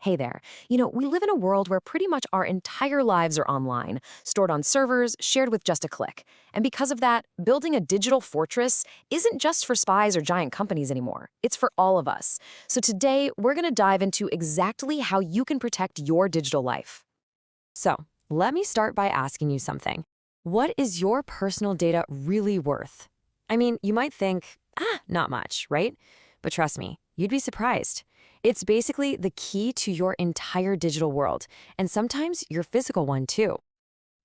Hey there. We live in a world where pretty much our entire lives are online, stored on servers, shared with just a click. And because of that, building a digital fortress isn't just for spies or giant companies anymore. It's for all of us. So today, we're going to dive into exactly how you can protect your digital life. So, let me start by asking you something. What is your personal data really worth? I mean, you might think, not much, right? But trust me, you'd be surprised. It's basically the key to your entire digital world, and sometimes your physical one too.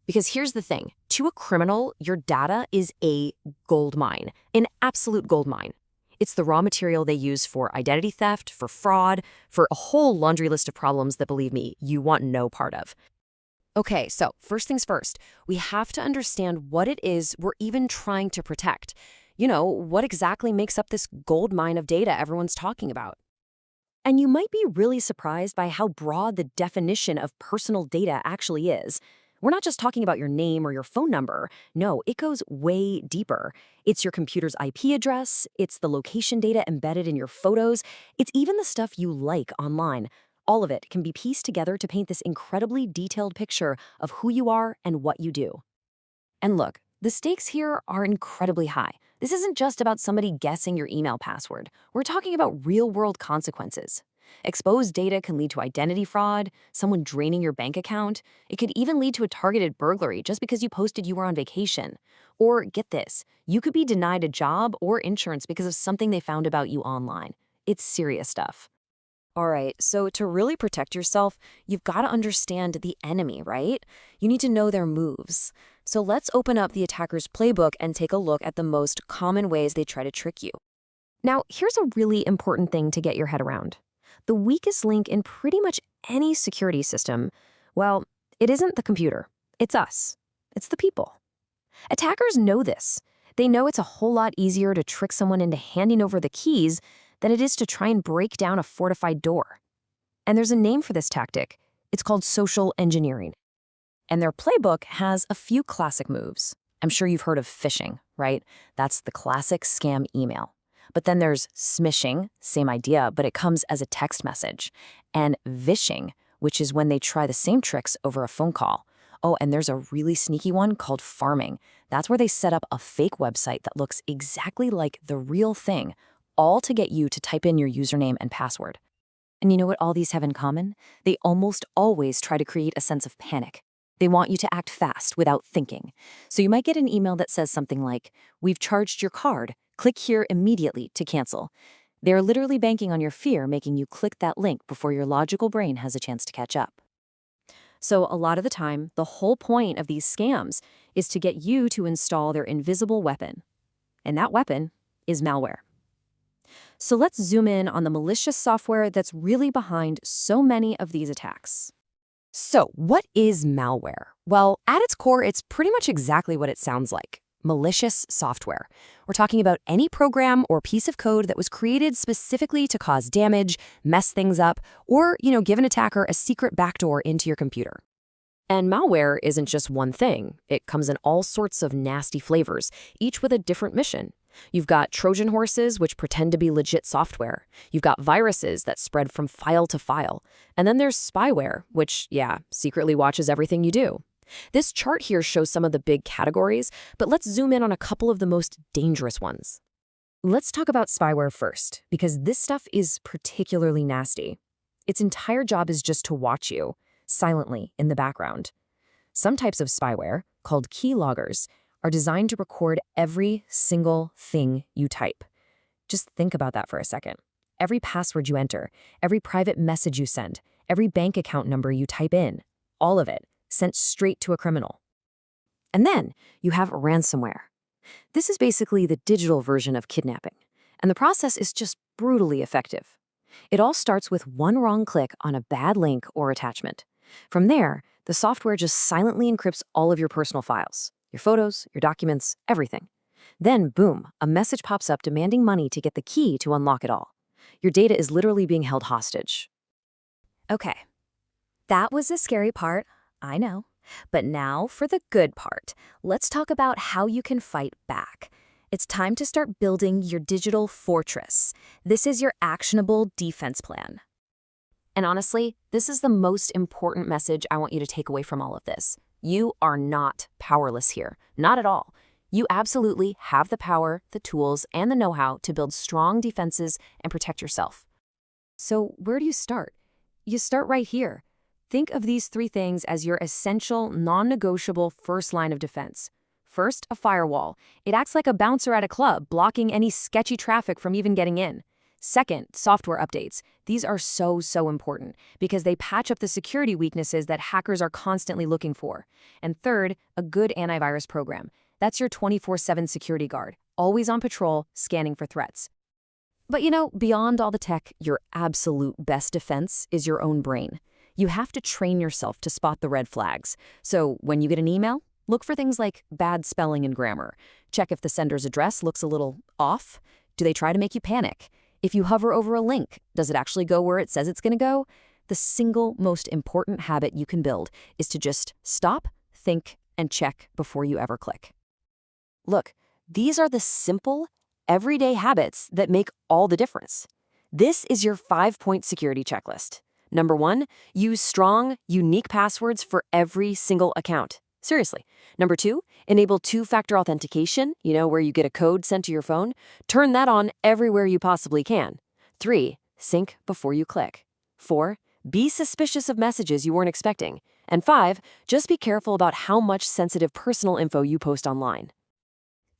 Because here's the thing, to a criminal, your data is a gold mine, an absolute gold mine. It's the raw material they use for identity theft, for fraud, for a whole laundry list of problems that, believe me, you want no part of. Okay, so first things first, we have to understand what it is we're even trying to protect. What exactly makes up this gold mine of data everyone's talking about? And you might be really surprised by how broad the definition of personal data actually is. We're not just talking about your name or your phone number. No, it goes way deeper. It's your computer's IP address, it's the location data embedded in your photos, it's even the stuff you like online. All of it can be pieced together to paint this incredibly detailed picture of who you are and what you do. And look, the stakes here are incredibly high. This isn't just about somebody guessing your email password. We're talking about real-world consequences. Exposed data can lead to identity fraud, someone draining your bank account. It could even lead to a targeted burglary just because you posted you were on vacation. Or, get this, you could be denied a job or insurance because of something they found about you online. It's serious stuff. All right, so to really protect yourself, you've got to understand the enemy, right? You need to know their moves. So let's open up the attacker's playbook and take a look at the most common ways they try to trick you. Now, here's a really important thing to get your head around. The weakest link in pretty much any security system, well, it isn't the computer. It's us. It's the people. Attackers know this. They know it's a whole lot easier to trick someone into handing over the keys than it is to try and break down a fortified door. And there's a name for this tactic. It's called social engineering. And their playbook has a few classic moves. I'm sure you've heard of phishing, right? That's the classic scam email. But then there's smishing, same idea, but it comes as a text message. And vishing, which is when they try the same tricks over a phone call. Oh, and there's a really sneaky one called farming. That's where they set up a fake website that looks exactly like the real thing, all to get you to type in your username and password. And you know what all these have in common? They almost always try to create a sense of panic. They want you to act fast without thinking. So you might get an email that says something like, "We've charged your card. Click here immediately to cancel." They're literally banking on your fear, making you click that link before your logical brain has a chance to catch up. So a lot of the time, the whole point of these scams is to get you to install their invisible weapon. And that weapon is malware. So let's zoom in on the malicious software that's really behind so many of these attacks. So what is malware? Well, at its core, it's pretty much exactly what it sounds like. Malicious software. We're talking about any program or piece of code that was created specifically to cause damage, mess things up, or, give an attacker a secret backdoor into your computer. And malware isn't just one thing. It comes in all sorts of nasty flavors, each with a different mission. You've got Trojan horses, which pretend to be legit software. You've got viruses that spread from file to file. And then there's spyware, which, secretly watches everything you do. This chart here shows some of the big categories, but let's zoom in on a couple of the most dangerous ones. Let's talk about spyware first, because this stuff is particularly nasty. Its entire job is just to watch you, silently, in the background. Some types of spyware, called keyloggers, are designed to record every single thing you type. Just think about that for a second. Every password you enter, every private message you send, every bank account number you type in, all of it sent straight to a criminal. And then you have ransomware. This is basically the digital version of kidnapping, and the process is just brutally effective. It all starts with one wrong click on a bad link or attachment. From there, the software just silently encrypts all of your personal files. Your photos, your documents, everything. Then, boom, a message pops up demanding money to get the key to unlock it all. Your data is literally being held hostage. Okay, that was the scary part, I know. But now for the good part. Let's talk about how you can fight back. It's time to start building your digital fortress. This is your actionable defense plan. And honestly, this is the most important message I want you to take away from all of this. You are not powerless here. Not at all. You absolutely have the power, the tools, and the know-how to build strong defenses and protect yourself. So where do you start? You start right here. Think of these 3 things as your essential, non-negotiable first line of defense. First, a firewall. It acts like a bouncer at a club, blocking any sketchy traffic from even getting in. Second, software updates. These are so important because they patch up the security weaknesses that hackers are constantly looking for. And third, a good antivirus program. That's your 24/7 security guard, always on patrol, scanning for threats. But beyond all the tech, your absolute best defense is your own brain. You have to train yourself to spot the red flags. So when you get an email, look for things like bad spelling and grammar. Check if the sender's address looks a little off. Do they try to make you panic? If you hover over a link, does it actually go where it says it's going to go? The single most important habit you can build is to just stop, think, and check before you ever click. Look, these are the simple, everyday habits that make all the difference. This is your 5-point security checklist. Number 1, use strong, unique passwords for every single account. Seriously. Number 2, enable 2-factor authentication, where you get a code sent to your phone. Turn that on everywhere you possibly can. 3, sync before you click. 4, be suspicious of messages you weren't expecting. And 5, just be careful about how much sensitive personal info you post online.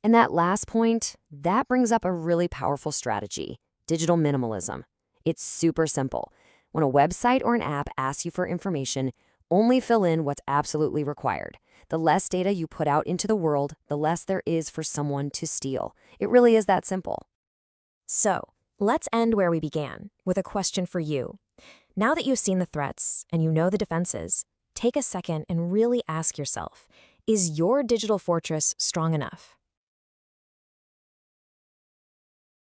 And that last point, that brings up a really powerful strategy, digital minimalism. It's super simple. When a website or an app asks you for information, only fill in what's absolutely required. The less data you put out into the world, the less there is for someone to steal. It really is that simple. So, let's end where we began, with a question for you. Now that you've seen the threats and you know the defenses, take a second and really ask yourself, is your digital fortress strong enough?